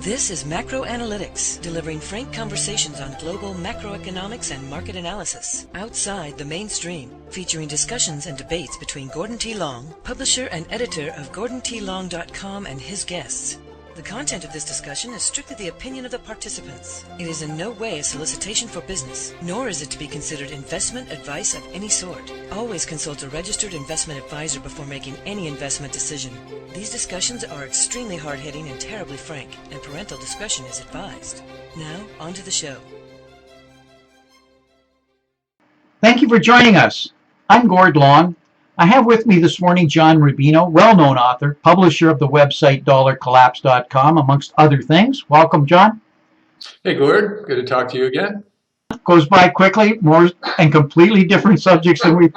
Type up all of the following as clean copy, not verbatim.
This is Macro Analytics, delivering frank conversations on global macroeconomics and market analysis, outside the mainstream, featuring discussions and debates between Gordon T. Long, publisher and editor of GordonTLong.com, and his guests. The content of this discussion is strictly the opinion of the participants. It is in no way a solicitation for business, nor is it to be considered investment advice of any sort. Always consult a registered investment advisor before making any investment decision. These discussions are extremely hard-hitting and terribly frank, and parental discretion is advised. Now, on to the show. Thank you for joining us. I'm Gord Long. I have with me this morning John Rubino, well-known author, publisher of the website dollarcollapse.com, amongst other things. Welcome, John. Hey, Gord. Good to talk to you again. Goes by quickly, more and completely different subjects than we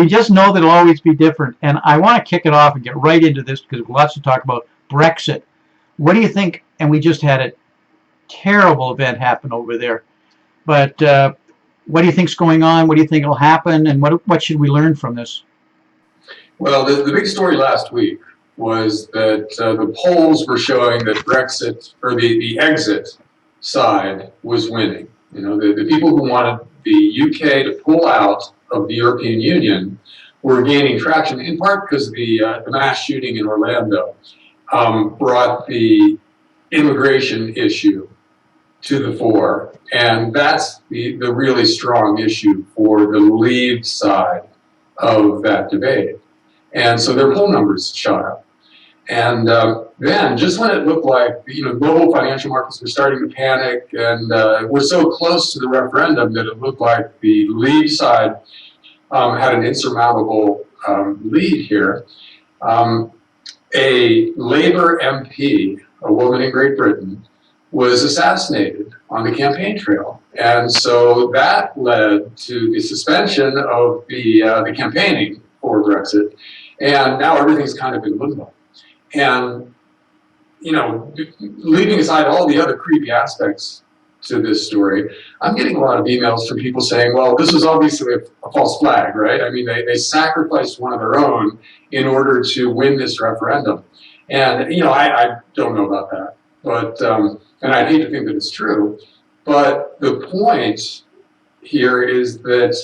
just know that it'll always be different. And I want to kick it off and get right into this because we have lots to talk about. Brexit. What do you think? And we just had a terrible event happen over there. But what do you think's going on? What do you think will happen? And what should we learn from this? Well, the big story last week was that the polls were showing that Brexit, or the exit side, was winning. You know, the people who wanted the UK to pull out of the European Union were gaining traction, in part because the mass shooting in Orlando brought the immigration issue to the fore, and that's the really strong issue for the Leave side of that debate. And so their poll numbers shot up. And then, just when it looked like global financial markets were starting to panic, and we're so close to the referendum that it looked like the Leave side had an insurmountable lead here, a Labour MP, a woman in Great Britain, was assassinated on the campaign trail. And so that led to the suspension of the campaigning for Brexit. And now everything's kind of in limbo. And, leaving aside all the other creepy aspects to this story, I'm getting a lot of emails from people saying, well, this was obviously a false flag, right? I mean, they sacrificed one of their own in order to win this referendum. And, I don't know about that. But and I'd hate to think that it's true, but the point here is that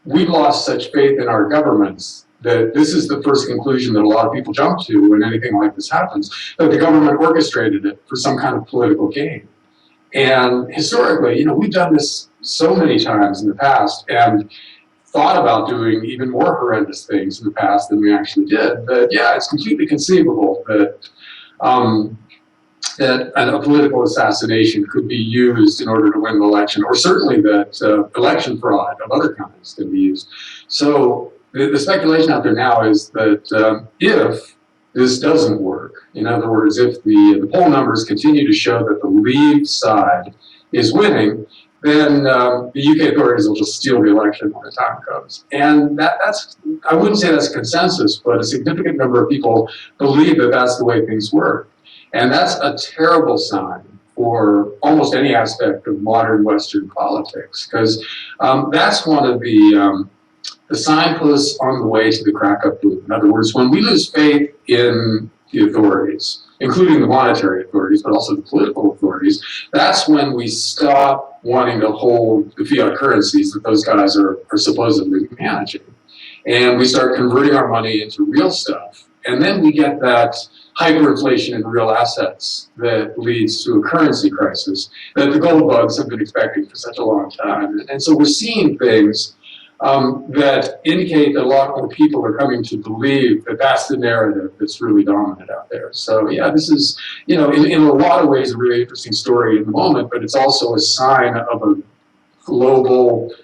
we've lost such faith in our governments that this is the first conclusion that a lot of people jump to when anything like this happens, that the government orchestrated it for some kind of political gain. And historically, we've done this so many times in the past and thought about doing even more horrendous things in the past than we actually did. But yeah, it's completely conceivable that that a political assassination could be used in order to win an election, or certainly that election fraud of other kinds can be used. So the speculation out there now is that if this doesn't work, in other words, if the poll numbers continue to show that the Leave side is winning, then the UK authorities will just steal the election when the time comes. And that's, I wouldn't say that's a consensus, but a significant number of people believe that that's the way things work. And that's a terrible sign for almost any aspect of modern Western politics, because that's one of the signposts on the way to the crack-up loop. In other words, when we lose faith in the authorities, including the monetary authorities, but also the political authorities, that's when we stop wanting to hold the fiat currencies that those guys are supposedly managing. And we start converting our money into real stuff. And then we get that hyperinflation in real assets that leads to a currency crisis that the gold bugs have been expecting for such a long time. And so we're seeing things that indicate that a lot more people are coming to believe that that's the narrative that's really dominant out there. So yeah, this is, in a lot of ways, a really interesting story in the moment, but it's also a sign of a global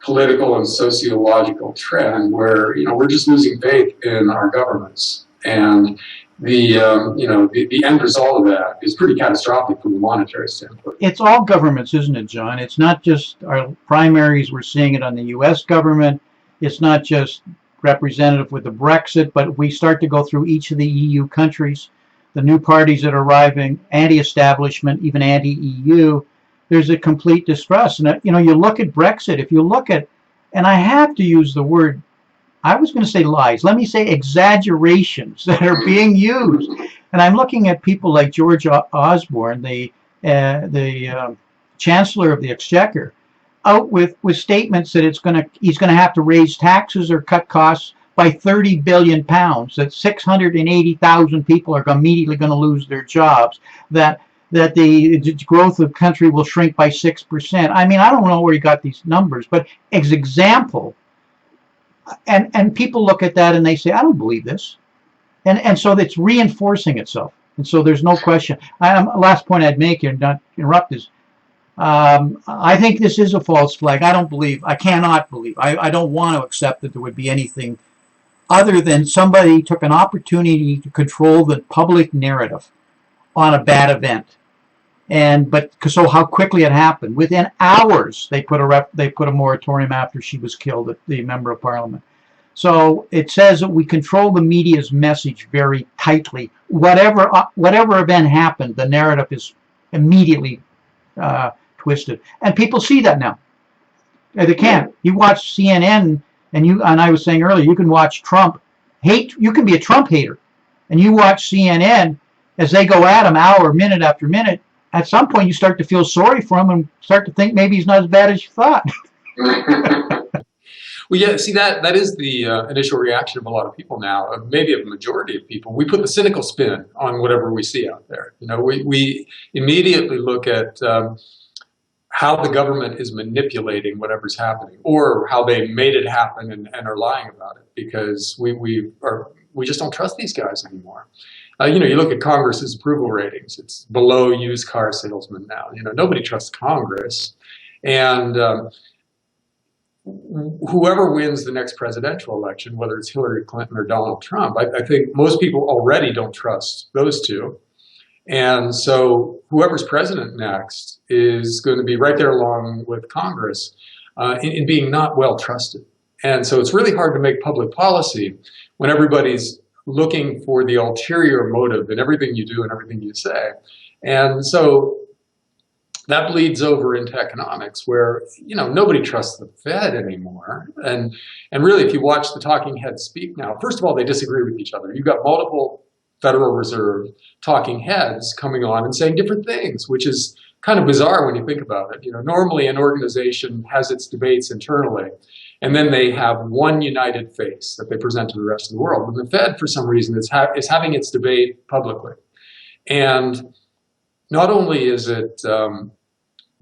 political and sociological trend where, we're just losing faith in our governments. And the end result of that is pretty catastrophic from a monetary standpoint. It's all governments, isn't it, John? It's not just our primaries. We're seeing it on the U.S. government. It's not just representative with the Brexit, but we start to go through each of the EU countries, the new parties that are arriving, anti-establishment, even anti-EU. There's a complete distrust. And, you look at Brexit, if you look at, and I have to use the word I was going to say lies. Let me say exaggerations that are being used. And I'm looking at people like George Osborne, the Chancellor of the Exchequer, out with statements that he's going to have to raise taxes or cut costs by 30 billion pounds. That 680,000 people are immediately going to lose their jobs. That the growth of the country will shrink by 6%. I mean, I don't know where he got these numbers, but as example, and people look at that and they say, I don't believe this. And so it's reinforcing itself. And so there's no question. Last point I'd make here, not interrupt, is I think this is a false flag. I cannot believe, I don't want to accept that there would be anything other than somebody took an opportunity to control the public narrative on a bad event. So how quickly it happened. Within hours, they put a moratorium after she was killed, the member of parliament. So it says that we control the media's message very tightly. Whatever event happened, the narrative is immediately twisted, and people see that now. They can't. You watch CNN, and I was saying earlier, you can watch Trump hate. You can be a Trump hater, and you watch CNN as they go at him minute after minute. At some point, you start to feel sorry for him and start to think maybe he's not as bad as you thought. Well, yeah, see, that is the initial reaction of a lot of people now, maybe a majority of people. We put the cynical spin on whatever we see out there. We immediately look at how the government is manipulating whatever's happening, or how they made it happen and are lying about it, because we just don't trust these guys anymore. You look at Congress's approval ratings; it's below used car salesmen now. Nobody trusts Congress, and whoever wins the next presidential election, whether it's Hillary Clinton or Donald Trump, I think most people already don't trust those two. And so whoever's president next is going to be right there along with Congress in being not well trusted. And so it's really hard to make public policy when everybody's looking for the ulterior motive in everything you do and everything you say. And so that bleeds over into economics, where nobody trusts the Fed anymore. And really, if you watch the talking heads speak now, first of all, they disagree with each other. You've got multiple Federal Reserve talking heads coming on and saying different things, which is kind of bizarre when you think about it. Normally an organization has its debates internally, and then they have one united face that they present to the rest of the world. But the Fed, for some reason, is having its debate publicly. And not only is it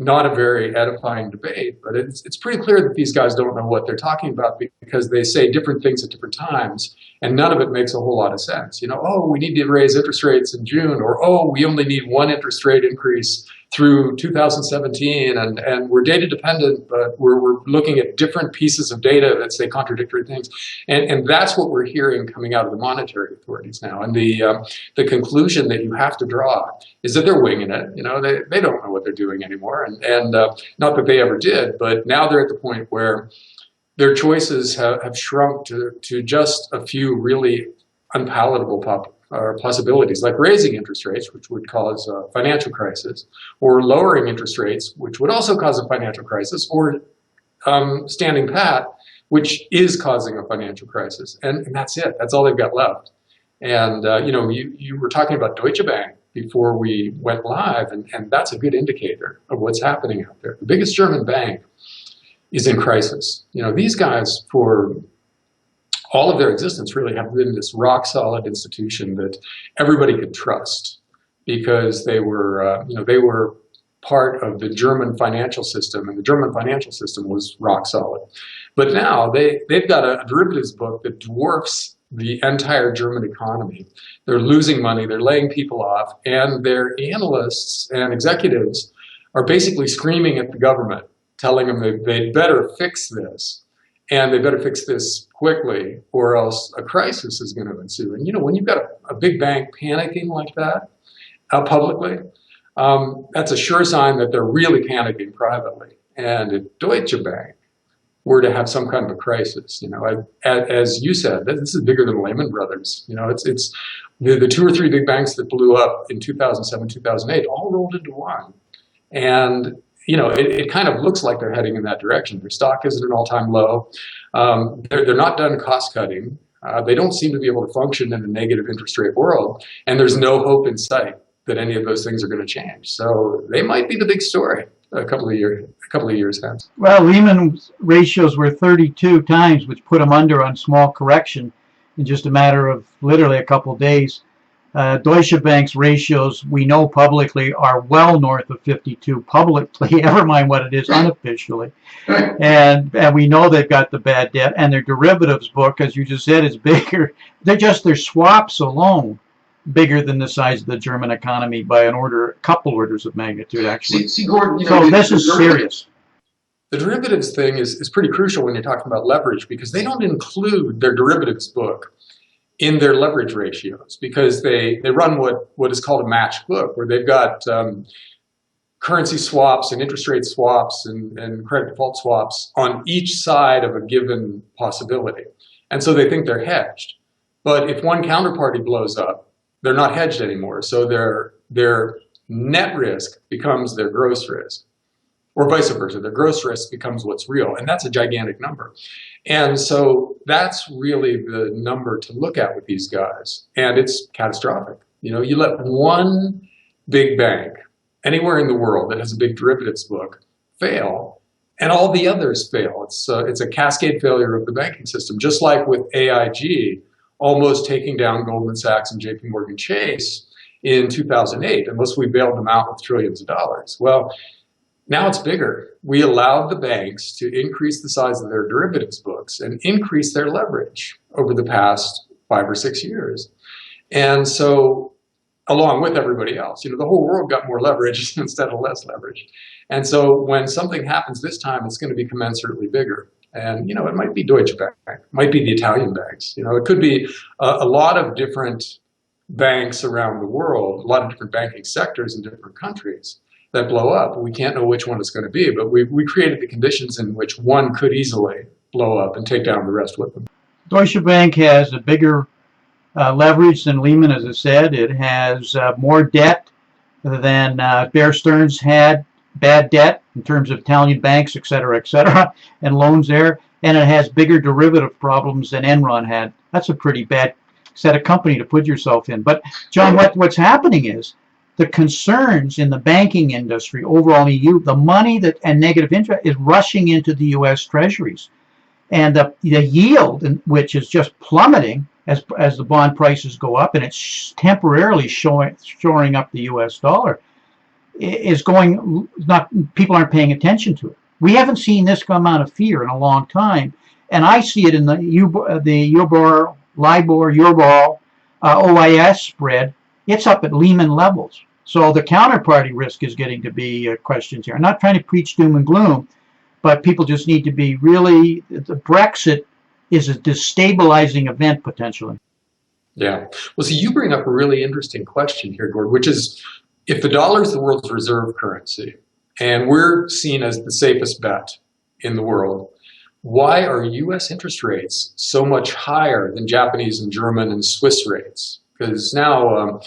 not a very edifying debate, but it's pretty clear that these guys don't know what they're talking about, because they say different things at different times, and none of it makes a whole lot of sense. We need to raise interest rates in June, or we only need one interest rate increase through 2017, and we're data dependent, but we're looking at different pieces of data that say contradictory things. And that's what we're hearing coming out of the monetary authorities now. And the conclusion that you have to draw is that they're winging it. They don't know what they're doing anymore. And not that they ever did, but now they're at the point where their choices have shrunk to just a few really unpalatable possibilities, like raising interest rates, which would cause a financial crisis, or lowering interest rates, which would also cause a financial crisis, or standing pat, which is causing a financial crisis. And that's it. That's all they've got left. And, you were talking about Deutsche Bank before we went live, and that's a good indicator of what's happening out there. The biggest German bank is in crisis. These guys, for all of their existence, really have been this rock solid institution that everybody could trust, because they were part of the German financial system, and the German financial system was rock solid. But now they've got a derivatives book that dwarfs the entire German economy. They're losing money, they're laying people off, and their analysts and executives are basically screaming at the government, telling them they better fix this. And they better fix this quickly, or else a crisis is going to ensue. And when you've got a big bank panicking like that publicly, that's a sure sign that they're really panicking privately. And if Deutsche Bank were to have some kind of a crisis, as you said, this is bigger than Lehman Brothers. It's the two or three big banks that blew up in 2007, 2008, all rolled into one. And it kind of looks like they're heading in that direction. Their stock is at an all-time low. They're not done cost cutting. They don't seem to be able to function in a negative interest rate world, and there's no hope in sight that any of those things are going to change. So they might be the big story a couple of years hence. Well, Lehman's ratios were 32 times, which put them under on small correction in just a matter of literally a couple of days. Deutsche Bank's ratios, we know publicly, are well north of 52 publicly, never mind what it is unofficially. And we know they've got the bad debt, and their derivatives book, as you just said, is bigger. Their swaps alone bigger than the size of the German economy by a couple orders of magnitude, actually. See, Gordon, so this is serious. The derivatives thing is pretty crucial when you're talking about leverage, because they don't include their derivatives book in their leverage ratios, because they run what is called a matched book, where they've got currency swaps and interest rate swaps and credit default swaps on each side of a given possibility. And so they think they're hedged. But if one counterparty blows up, they're not hedged anymore. So their net risk becomes their gross risk, or vice versa. Their gross risk becomes what's real, and that's a gigantic number. And so that's really the number to look at with these guys, and it's catastrophic. You know, you let one big bank anywhere in the world that has a big derivatives book fail, and all the others fail. It's a cascade failure of the banking system, just like with AIG almost taking down Goldman Sachs and JP Morgan Chase in 2008, unless we bailed them out with trillions of dollars. Well, now it's bigger. We allowed the banks to increase the size of their derivatives books and increase their leverage over the past 5 or 6 years. And so, along with everybody else, you know, the whole world got more leverage instead of less leverage. And so when something happens this time, it's going to be commensurately bigger. And, you know, it might be Deutsche Bank, it might be the Italian banks. You know, it could be a lot of different banks around the world, a lot of different banking sectors in different countries that blow up. We can't know which one it's going to be, but we created the conditions in which one could easily blow up and take down the rest with them. Deutsche Bank has a bigger leverage than Lehman, as I said. It has more debt than Bear Stearns had, bad debt in terms of Italian banks, et cetera, and loans there. And it has bigger derivative problems than Enron had. That's a pretty bad set of company to put yourself in. But, John, what's happening is the concerns in the banking industry overall in the EU, the money and negative interest is rushing into the U.S. treasuries. And the yield, which is just plummeting as the bond prices go up, and it's temporarily shoring up the U.S. dollar, is people aren't paying attention to it. We haven't seen this amount of fear in a long time, and I see it in the Euribor, LIBOR, Euribor, OIS spread. It's up at Lehman levels. So the counterparty risk is getting to be questions here. I'm not trying to preach doom and gloom, but people just need to be really, the Brexit is a destabilizing event potentially. Yeah. Well, see, you bring up a really interesting question here, Gord, which is, if the dollar is the world's reserve currency and we're seen as the safest bet in the world, why are U.S. interest rates so much higher than Japanese and German and Swiss rates? Because now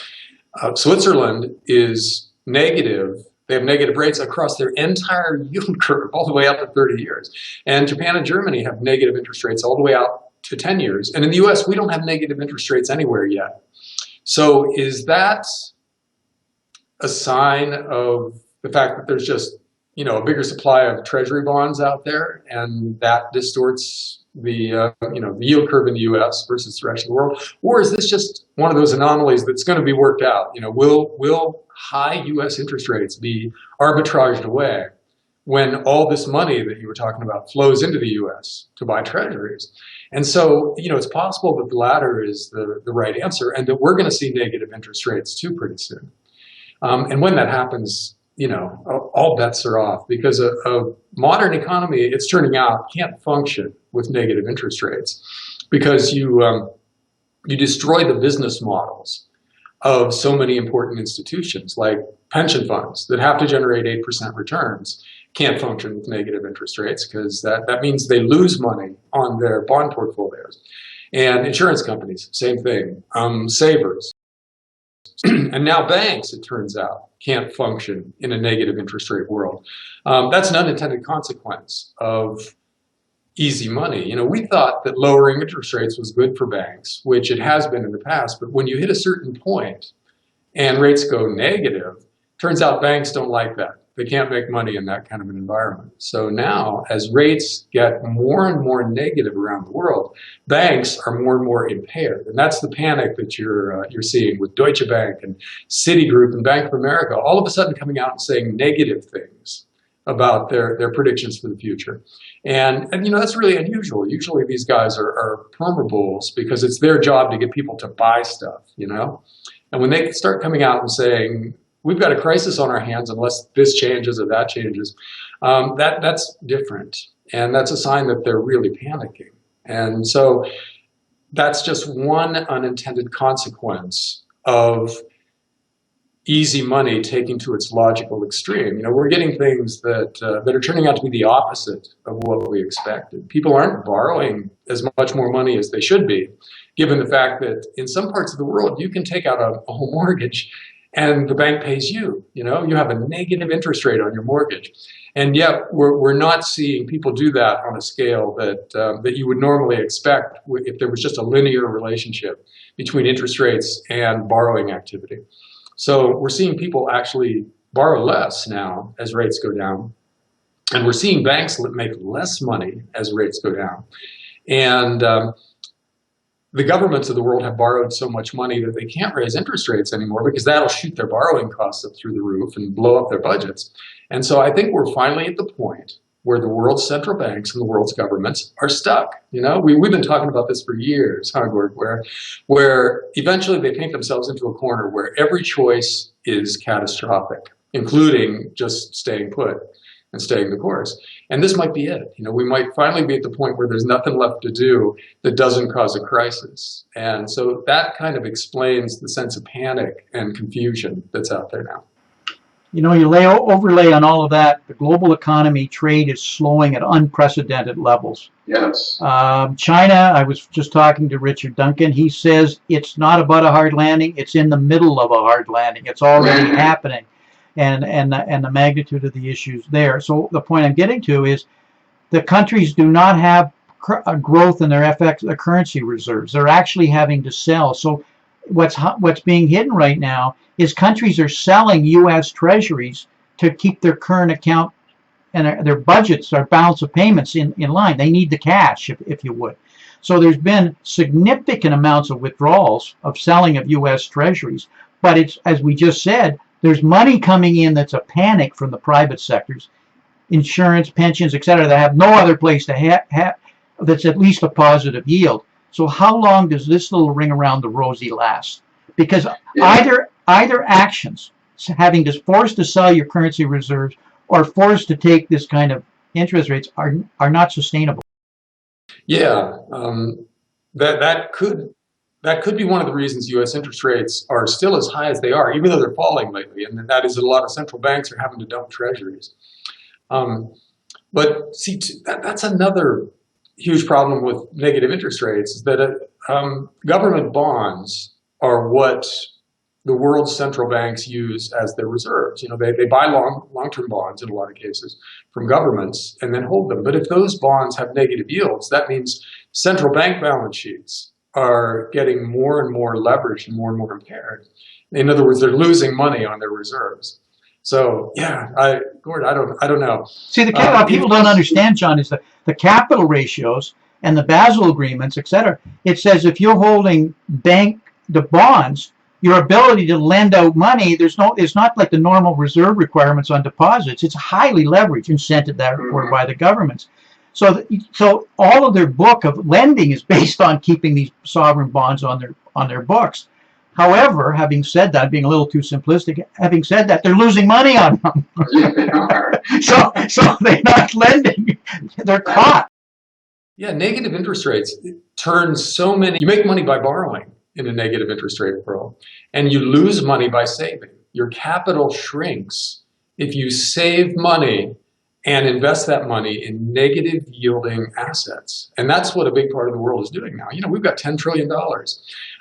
Switzerland is negative. They have negative rates across their entire yield curve, all the way out to 30 years. And Japan and Germany have negative interest rates all the way out to 10 years. And in the U.S., we don't have negative interest rates anywhere yet. So is that a sign of the fact that there's just, you know, a bigger supply of treasury bonds out there, and that distorts the the yield curve in the U.S. versus the rest of the world? Or is this just one of those anomalies that's going to be worked out? You know, will high U.S. interest rates be arbitraged away when all this money that you were talking about flows into the U.S. to buy treasuries? And so, you know, it's possible that the latter is the right answer, and that we're going to see negative interest rates too pretty soon. And when that happens, you know, all bets are off, because a modern economy, it's turning out, can't function with negative interest rates, because you destroy the business models of so many important institutions, like pension funds that have to generate 8% returns. Can't function with negative interest rates, because that means they lose money on their bond portfolios. And insurance companies, same thing. Savers. And now banks, it turns out, can't function in a negative interest rate world. That's an unintended consequence of easy money. We thought that lowering interest rates was good for banks, which it has been in the past. But when you hit a certain point and rates go negative, turns out banks don't like that. They can't make money in that kind of an environment. So now, as rates get more and more negative around the world, banks are more and more impaired. And that's the panic that you're seeing with Deutsche Bank and Citigroup and Bank of America, all of a sudden coming out and saying negative things about their predictions for the future. And that's really unusual. Usually these guys are perma bulls because it's their job to get people to buy stuff, And when they start coming out and saying, we've got a crisis on our hands unless this changes or that changes, that's different. And that's a sign that they're really panicking. And so that's just one unintended consequence of easy money taking to its logical extreme. We're getting things that are turning out to be the opposite of what we expected. People aren't borrowing as much more money as they should be, given the fact that in some parts of the world, you can take out a home mortgage and the bank pays you. You have a negative interest rate on your mortgage. And yet we're not seeing people do that on a scale that you would normally expect if there was just a linear relationship between interest rates and borrowing activity. So we're seeing people actually borrow less now as rates go down. And we're seeing banks make less money as rates go down. And the governments of the world have borrowed so much money that they can't raise interest rates anymore because that'll shoot their borrowing costs up through the roof and blow up their budgets. And so I think we're finally at the point where the world's central banks and the world's governments are stuck. We've been talking about this for years, Gord, where eventually they paint themselves into a corner where every choice is catastrophic, including just staying put and staying the course. And this might be it. We might finally be at the point where there's nothing left to do that doesn't cause a crisis. And so that kind of explains the sense of panic and confusion that's out there now. You overlay on all of that, the global economy, trade is slowing at unprecedented levels. Yes. China, I was just talking to Richard Duncan. He says it's not about a hard landing. It's in the middle of a hard landing. It's already happening. And the magnitude of the issues there. So the point I'm getting to is the countries do not have a growth in their their currency reserves. They're actually having to sell. So what's being hidden right now is countries are selling U.S. treasuries to keep their current account and their budgets, their balance of payments in line. They need the cash, if you would. So there's been significant amounts of withdrawals of selling of U.S. treasuries. But it's, as we just said, there's money coming in that's a panic from the private sectors, insurance, pensions, etc., that have no other place to have that's at least a positive yield. So how long does this little ring around the rosy last? Because either actions, having to forced to sell your currency reserves or forced to take this kind of interest rates, are not sustainable. Yeah, that could be one of the reasons U.S. interest rates are still as high as they are, even though they're falling lately, and that is that a lot of central banks are having to dump treasuries. But see, that's another huge problem with negative interest rates, is that government bonds are what the world's central banks use as their reserves. They buy long-term bonds in a lot of cases from governments and then hold them. But if those bonds have negative yields, that means central bank balance sheets are getting more and more leveraged and more impaired. In other words, they're losing money on their reserves. So yeah, Gord, I don't know. See, what people don't understand, John, is the capital ratios and the Basel agreements, etc. It says if you're holding the bonds, your ability to lend out money, it's not like the normal reserve requirements on deposits. It's highly leveraged, incented that by the governments. So all of their book of lending is based on keeping these sovereign bonds on their books. However, having said that, being a little too simplistic, having said that, they're losing money on them. so they're not lending; they're caught. Yeah, negative interest rates turn so many. You make money by borrowing in a negative interest rate world, and you lose money by saving. Your capital shrinks if you save money and invest that money in negative yielding assets. And that's what a big part of the world is doing now. We've got $10 trillion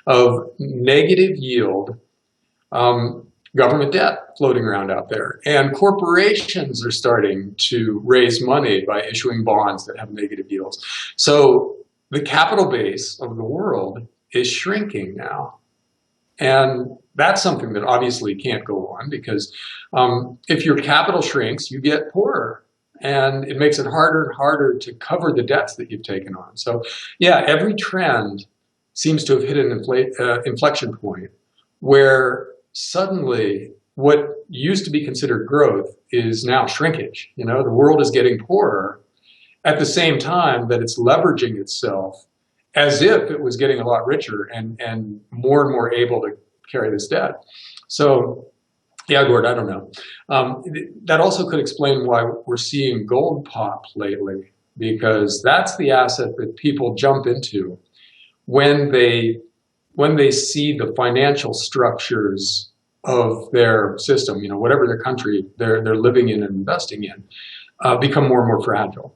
of negative yield government debt. floating around out there. And corporations are starting to raise money by issuing bonds that have negative yields. So the capital base of the world is shrinking now. And that's something that obviously can't go on, because if your capital shrinks, you get poorer. And it makes it harder and harder to cover the debts that you've taken on. So yeah, every trend seems to have hit an inflection point where suddenly what used to be considered growth is now shrinkage. You know, the world is getting poorer at the same time that it's leveraging itself as if it was getting a lot richer and more able to carry this debt. So yeah, Gord, I don't know. That also could explain why we're seeing gold pop lately, because that's the asset that people jump into when they see the financial structures of their system, you know, whatever their country they're living in and investing in, become more and more fragile.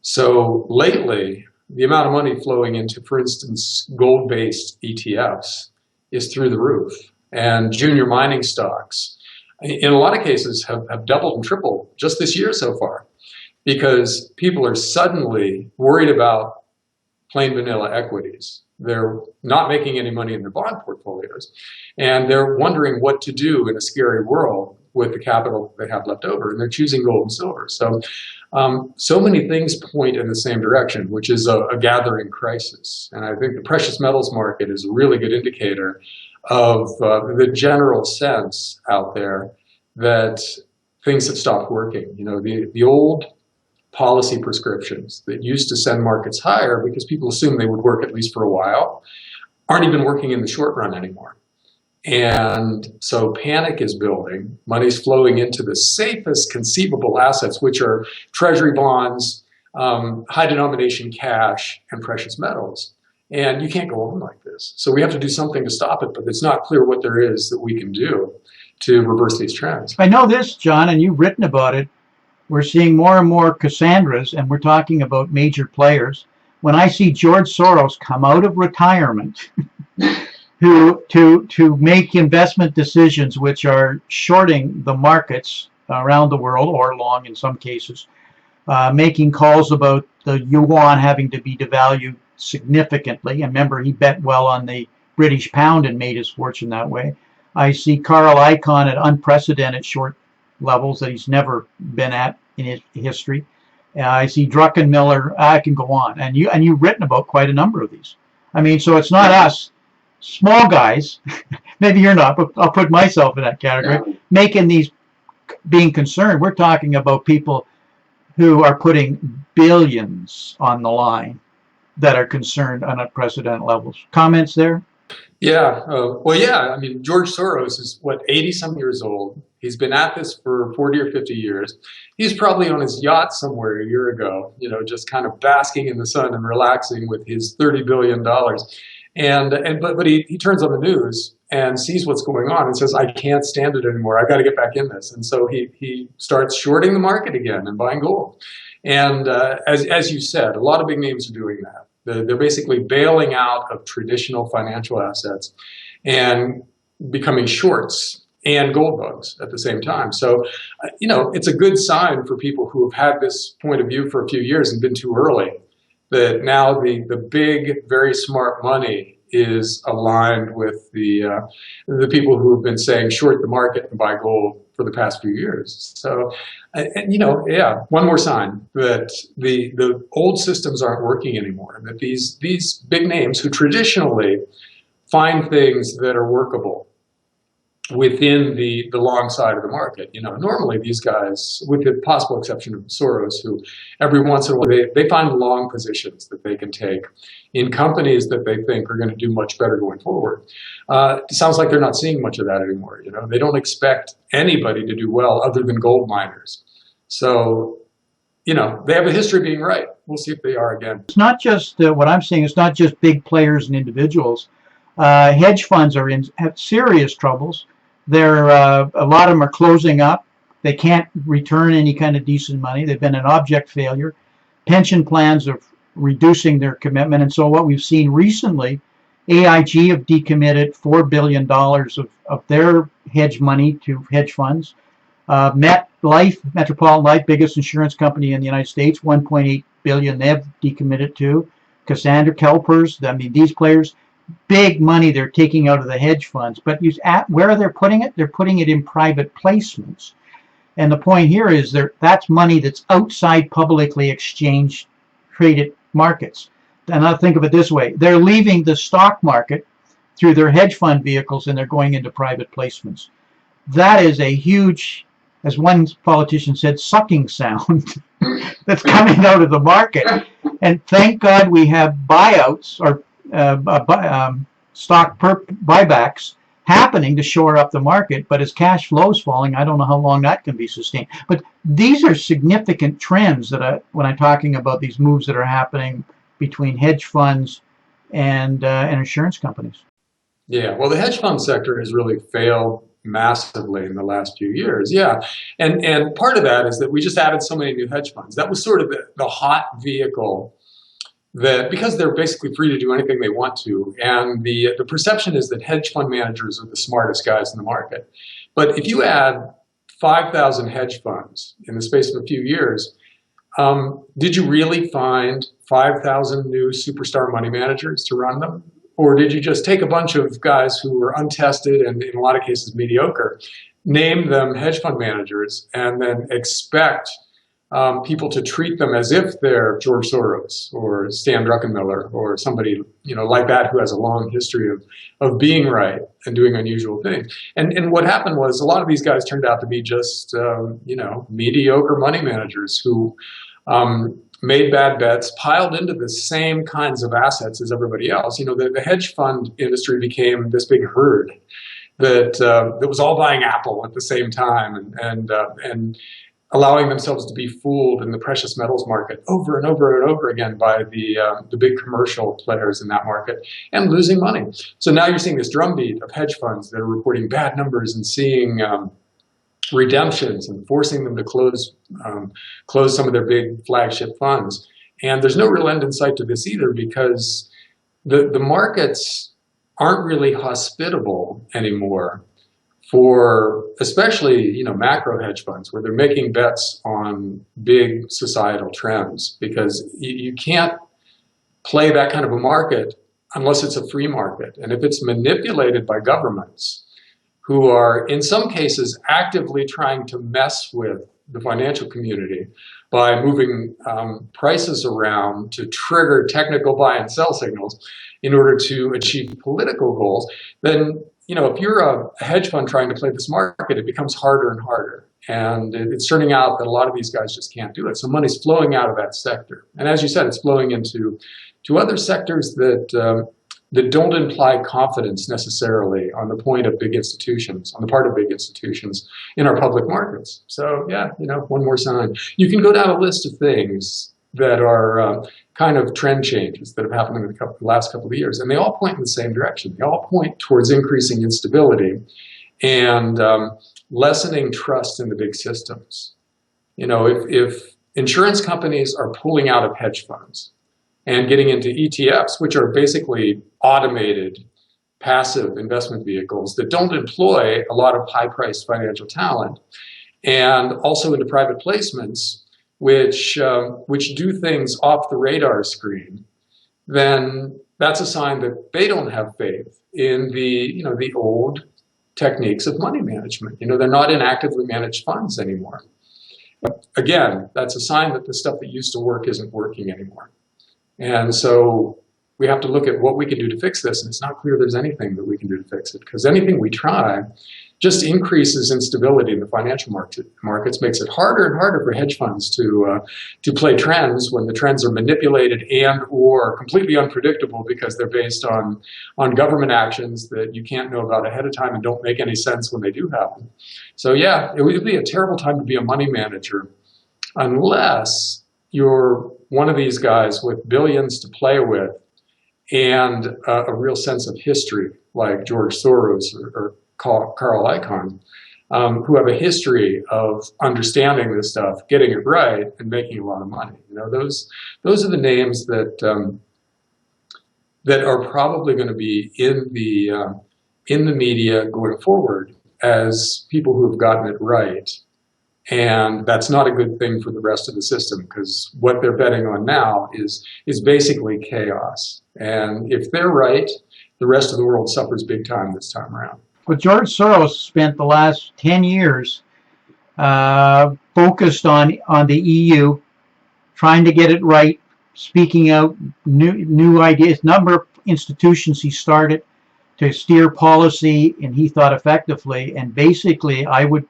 So lately, the amount of money flowing into, for instance, gold-based ETFs is through the roof, and junior mining stocks, in a lot of cases, have doubled and tripled just this year so far, because people are suddenly worried about plain vanilla equities. They're not making any money in their bond portfolios, and they're wondering what to do in a scary world with the capital they have left over, and they're choosing gold and silver. So, so many things point in the same direction, which is a gathering crisis. And I think the precious metals market is a really good indicator of the general sense out there that things have stopped working. You know, the old policy prescriptions that used to send markets higher because people assumed they would work at least for a while aren't even working in the short run anymore. And so panic is building, money's flowing into the safest conceivable assets, which are treasury bonds, high denomination cash, and precious metals. And you can't go on like this. So we have to do something to stop it, but it's not clear what there is that we can do to reverse these trends. I know this, John, and you've written about it. We're seeing more and more Cassandras, and we're talking about major players. When I see George Soros come out of retirement to make investment decisions which are shorting the markets around the world, or long in some cases, making calls about the yuan having to be devalued significantly. And remember, he bet well on the British pound and made his fortune that way. I see Carl Icahn at unprecedented short levels that he's never been at in his history. I see Druckenmiller. I can go on, and you've written about quite a number of these. I mean, so it's not us small guys. Maybe you're not, but I'll put myself in that category. Making these, being concerned. We're talking about people who are putting billions on the line that are concerned on unprecedented levels. Comments there? Yeah, well, yeah, I mean, George Soros is, what, 80-some years old. He's been at this for 40 or 50 years. He's probably on his yacht somewhere a year ago, you know, just kind of basking in the sun and relaxing with his $30 billion. But he turns on the news and sees what's going on and says, I can't stand it anymore. I got to get back in this. And so he starts shorting the market again and buying gold. And as you said, a lot of big names are doing that. They're basically bailing out of traditional financial assets and becoming shorts and gold bugs at the same time. So, you know, it's a good sign for people who have had this point of view for a few years and been too early, that now the big, very smart money is aligned with the people who have been saying short the market and buy gold for the past few years. So, and, you know, yeah, one more sign that the old systems aren't working anymore, that these big names who traditionally find things that are workable within the long side of the market. You know, normally these guys, with the possible exception of Soros, who every once in a while they find long positions that they can take in companies that they think are going to do much better going forward. It sounds like they're not seeing much of that anymore. You know, they don't expect anybody to do well other than gold miners. So, you know, they have a history of being right. We'll see if they are again. It's not just what I'm saying. It's not just big players and individuals. Hedge funds have serious troubles. They're a lot of them are closing up. They can't return any kind of decent money. They've been an object failure. Pension plans are reducing their commitment. And so what we've seen recently, AIG have decommitted $4 billion of their hedge money to hedge funds. Metropolitan Life, biggest insurance company in the United States, 1.8 billion they've decommitted to. Cassandra Kelpers, I mean, these players, big money they're taking out of the hedge funds. But where are they putting it? They're putting it in private placements. And the point here is that's money that's outside publicly exchanged traded markets. And I think of it this way. They're leaving the stock market through their hedge fund vehicles and they're going into private placements. That is a huge, as one politician said, sucking sound that's coming out of the market. And thank God we have buyouts or stock buybacks happening to shore up the market. But as cash flow is falling, I don't know how long that can be sustained. But these are significant trends that when I'm talking about these moves that are happening between hedge funds and insurance companies. Yeah, well, the hedge fund sector has really failed massively in the last few years. Yeah, and part of that is that we just added so many new hedge funds. That was sort of the hot vehicle that, because they're basically free to do anything they want to, and the perception is that hedge fund managers are the smartest guys in the market. But if you add 5,000 hedge funds in the space of a few years, did you really find 5,000 new superstar money managers to run them? Or did you just take a bunch of guys who were untested and in a lot of cases mediocre, name them hedge fund managers, and then expect people to treat them as if they're George Soros or Stan Druckenmiller or somebody like that who has a long history of being right and doing unusual things? And what happened was a lot of these guys turned out to be just mediocre money managers who made bad bets, piled into the same kinds of assets as everybody else. The hedge fund industry became this big herd that was all buying Apple at the same time and allowing themselves to be fooled in the precious metals market over and over and over again by the big commercial players in that market and losing money. So now you're seeing this drumbeat of hedge funds that are reporting bad numbers and seeing redemptions and forcing them to close some of their big flagship funds. And there's no real end in sight to this either, because the markets aren't really hospitable anymore for especially macro hedge funds, where they're making bets on big societal trends, because you can't play that kind of a market unless it's a free market. And if it's manipulated by governments who are, in some cases, actively trying to mess with the financial community by moving prices around to trigger technical buy and sell signals in order to achieve political goals, then if you're a hedge fund trying to play this market, it becomes harder and harder. And it's turning out that a lot of these guys just can't do it. So money's flowing out of that sector. And as you said, it's flowing into other sectors that don't imply confidence necessarily on the part of big institutions in our public markets. So yeah, one more sign. You can go down a list of things that are kind of trend changes that have happened in the last couple of years, and they all point in the same direction. They all point towards increasing instability and lessening trust in the big systems. If insurance companies are pulling out of hedge funds and getting into ETFs, which are basically automated, passive investment vehicles that don't employ a lot of high-priced financial talent, and also into private placements, which do things off the radar screen, then that's a sign that they don't have faith in the old techniques of money management. They're not in actively managed funds anymore. But again, that's a sign that the stuff that used to work isn't working anymore. And so we have to look at what we can do to fix this, and it's not clear there's anything that we can do to fix it, because anything we try just increases instability in the financial markets, makes it harder and harder for hedge funds to play trends when the trends are manipulated and or completely unpredictable because they're based on government actions that you can't know about ahead of time and don't make any sense when they do happen. So yeah, it would be a terrible time to be a money manager unless you're one of these guys with billions to play with and a real sense of history, like George Soros or Carl Icahn, who have a history of understanding this stuff, getting it right, and making a lot of money. Those are the names that that are probably going to be in the media going forward. as people who have gotten it right. And that's not a good thing for the rest of the system, because what they're betting on now is basically chaos. And if they're right, the rest of the world suffers big time this time around. Well, George Soros spent the last 10 years focused on the EU, trying to get it right, speaking out new ideas. Number of institutions he started to steer policy, and he thought effectively. And basically, I would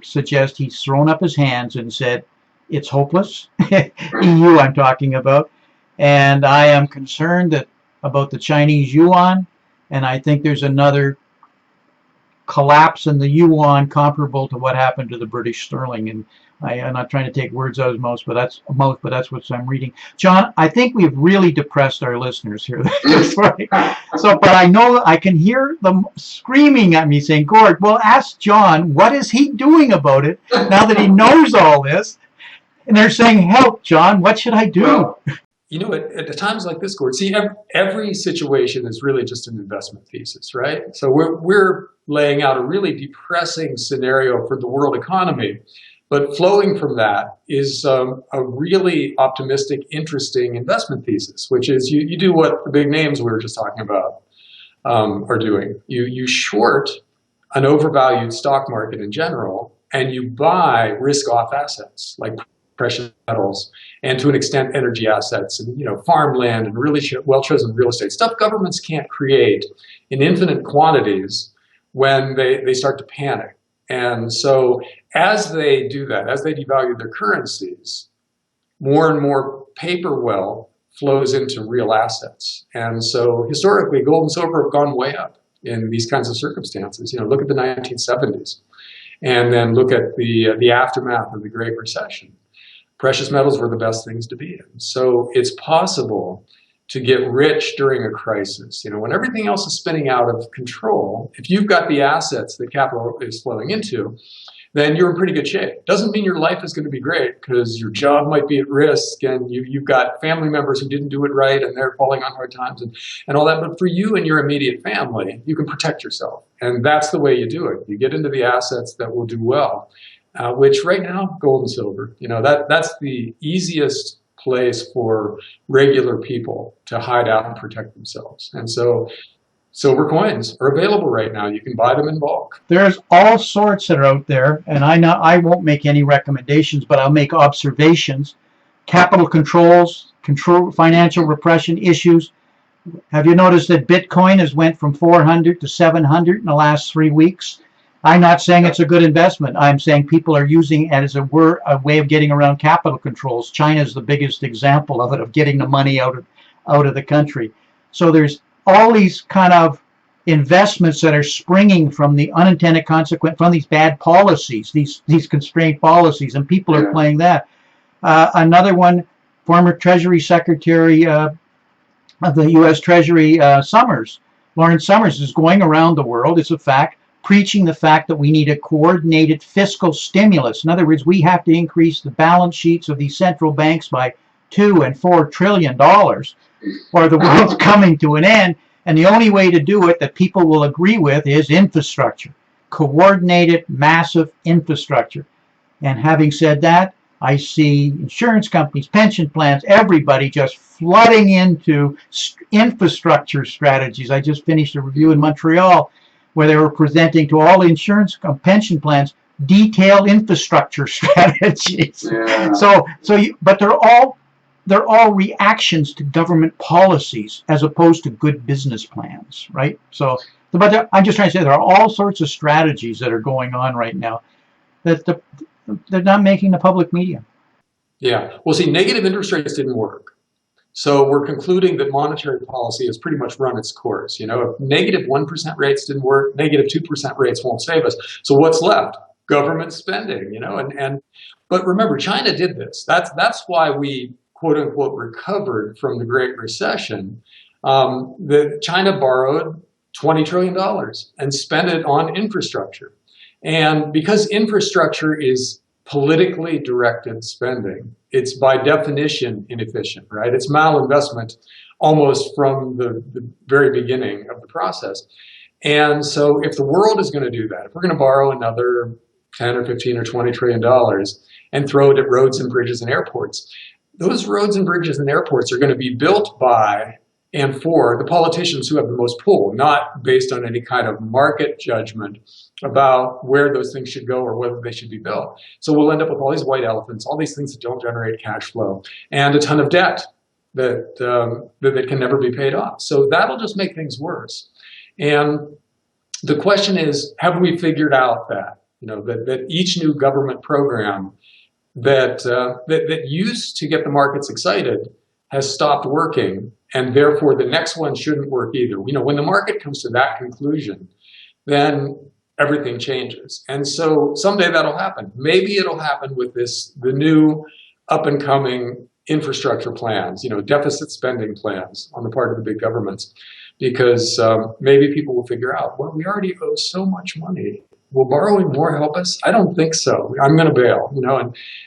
suggest he's thrown up his hands and said, it's hopeless. EU I'm talking about. And I am concerned about the Chinese yuan, and I think there's another collapse in the yuan comparable to what happened to the British sterling. And I'm not trying to take words out of his mouth, but that's what I'm reading. John, I think we've really depressed our listeners here. So, but I know I can hear them screaming at me saying, Gord, well, ask John, what is he doing about it now that he knows all this? And they're saying, help, John, what should I do? Well, you know, at times like this, Gord, see, every situation is really just an investment thesis, right? So we're laying out a really depressing scenario for the world economy. But flowing from that is a really optimistic, interesting investment thesis, which is you do what the big names we were just talking about are doing. You short an overvalued stock market in general, and you buy risk-off assets like precious metals, and to an extent energy assets, and farmland and really well-chosen real estate stuff governments can't create in infinite quantities when they start to panic. And so as they do that, as they devalue their currencies, more and more paper wealth flows into real assets. And so historically, gold and silver have gone way up in these kinds of circumstances. Look at the 1970s, and then look at the aftermath of the Great Recession. Precious metals were the best things to be in. So it's possible to get rich during a crisis. When everything else is spinning out of control, if you've got the assets that capital is flowing into, then you're in pretty good shape. Doesn't mean your life is going to be great, because your job might be at risk, and you've got family members who didn't do it right and they're falling on hard times and all that. But for you and your immediate family, you can protect yourself. And that's the way you do it. You get into the assets that will do well, which right now, gold and silver. That's the easiest place for regular people to hide out and protect themselves. And so silver coins are available right now. You can buy them in bulk. There's all sorts that are out there, and I won't make any recommendations, but I'll make observations. Capital controls, financial repression issues. Have you noticed that Bitcoin has went from 400 to 700 in the last 3 weeks? I'm not saying it's a good investment. I'm saying people are using it as a way of getting around capital controls. China is the biggest example of it, of getting the money out of the country. So there's all these kind of investments that are springing from the unintended consequence, from these bad policies, these constrained policies, and people are playing that. Another one, former Treasury Secretary of the U.S. Treasury, Lawrence Summers, is going around the world, it's a fact, preaching the fact that we need a coordinated fiscal stimulus. In other words, we have to increase the balance sheets of these central banks by $2 and $4 trillion, or the world's coming to an end. And the only way to do it that people will agree with is infrastructure, coordinated, massive infrastructure. And having said that, I see insurance companies, pension plans, everybody just flooding into infrastructure strategies. I just finished a review in Montreal where they were presenting to all insurance pension plans detailed infrastructure strategies. Yeah. But they're all reactions to government policies as opposed to good business plans, right? But I'm just trying to say there are all sorts of strategies that are going on right now that they're not making the public media. Yeah. Well, see, negative interest rates didn't work. So we're concluding that monetary policy has pretty much run its course. If negative 1% rates didn't work, negative 2% rates won't save us. So what's left? Government spending, but remember, China did this. That's why we, quote unquote, recovered from the Great Recession. China borrowed $20 trillion and spent it on infrastructure. And because infrastructure is politically directed spending, it's by definition inefficient, right? It's malinvestment almost from the very beginning of the process. And so if the world is going to do that, if we're going to borrow another 10 or 15 or 20 trillion dollars and throw it at roads and bridges and airports, those roads and bridges and airports are going to be built by and for the politicians who have the most pull, not based on any kind of market judgment about where those things should go or whether they should be built. So we'll end up with all these white elephants, all these things that don't generate cash flow, and a ton of debt that can never be paid off. So that'll just make things worse. And the question is, have we figured out that, that each new government program that used to get the markets excited has stopped working, and therefore the next one shouldn't work either. When the market comes to that conclusion, then everything changes. And so someday that'll happen. Maybe it'll happen with the new up and coming infrastructure plans, deficit spending plans on the part of the big governments, because maybe people will figure out, well, we already owe so much money. Will borrowing more help us? I don't think so. I'm going to bail,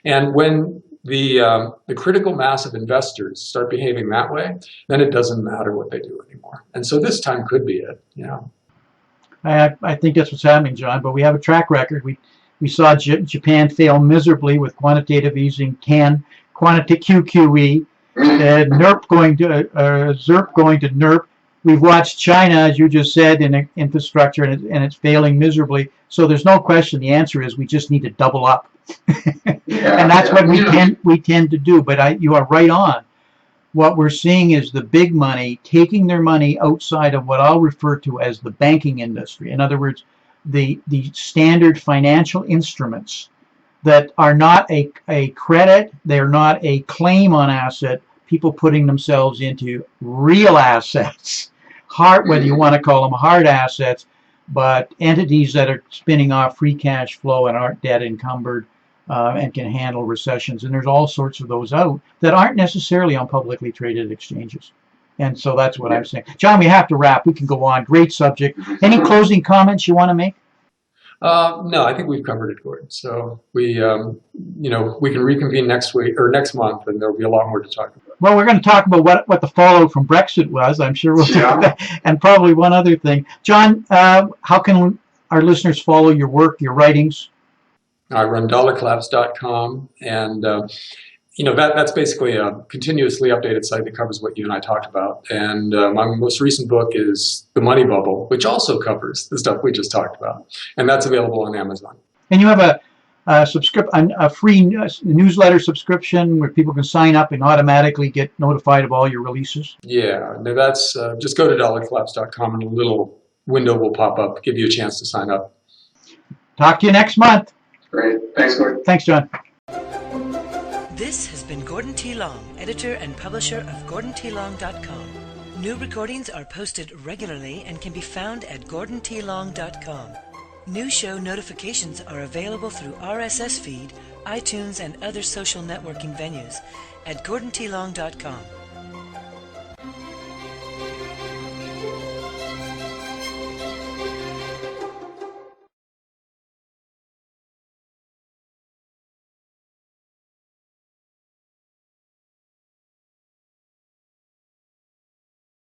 and when the critical mass of investors start behaving that way, then it doesn't matter what they do anymore. And so this time could be it. I think that's what's happening, John, but we have a track record. We saw Japan fail miserably with quantitative easing, quantitative QQE, NERP going to ZERP going to NERP. We've watched China, as you just said, in infrastructure, and it's failing miserably. So there's no question. The answer is we just need to double up, and that's what we tend to do. But you are right on. What we're seeing is the big money taking their money outside of what I'll refer to as the banking industry. In other words, the standard financial instruments that are not a credit, they're not a claim on asset. People putting themselves into real assets. Whether you want to call them hard assets, but entities that are spinning off free cash flow and aren't debt encumbered and can handle recessions. And there's all sorts of those out that aren't necessarily on publicly traded exchanges. And so that's what I'm saying. John, we have to wrap. We can go on. Great subject. Any closing comments you want to make? No, I think we've covered it, Gordon. So we can reconvene next week or next month, and there'll be a lot more to talk about. Well, we're going to talk about what the fallout from Brexit was. I'm sure we'll do that, and probably one other thing. John, how can our listeners follow your work, your writings? I run dollarcollapse.com, and that's basically a continuously updated site that covers what you and I talked about. And my most recent book is The Money Bubble, which also covers the stuff we just talked about, and that's available on Amazon. And you have a free newsletter subscription where people can sign up and automatically get notified of all your releases? Yeah, no, that's just go to dollarcollapse.com and a little window will pop up, give you a chance to sign up. Talk to you next month. Great. Thanks, Gordon. Thanks, John. This has been Gordon T. Long, editor and publisher of GordonTLong.com. New recordings are posted regularly and can be found at GordonTLong.com. New show notifications are available through RSS feed, iTunes, and other social networking venues at GordonTLong.com.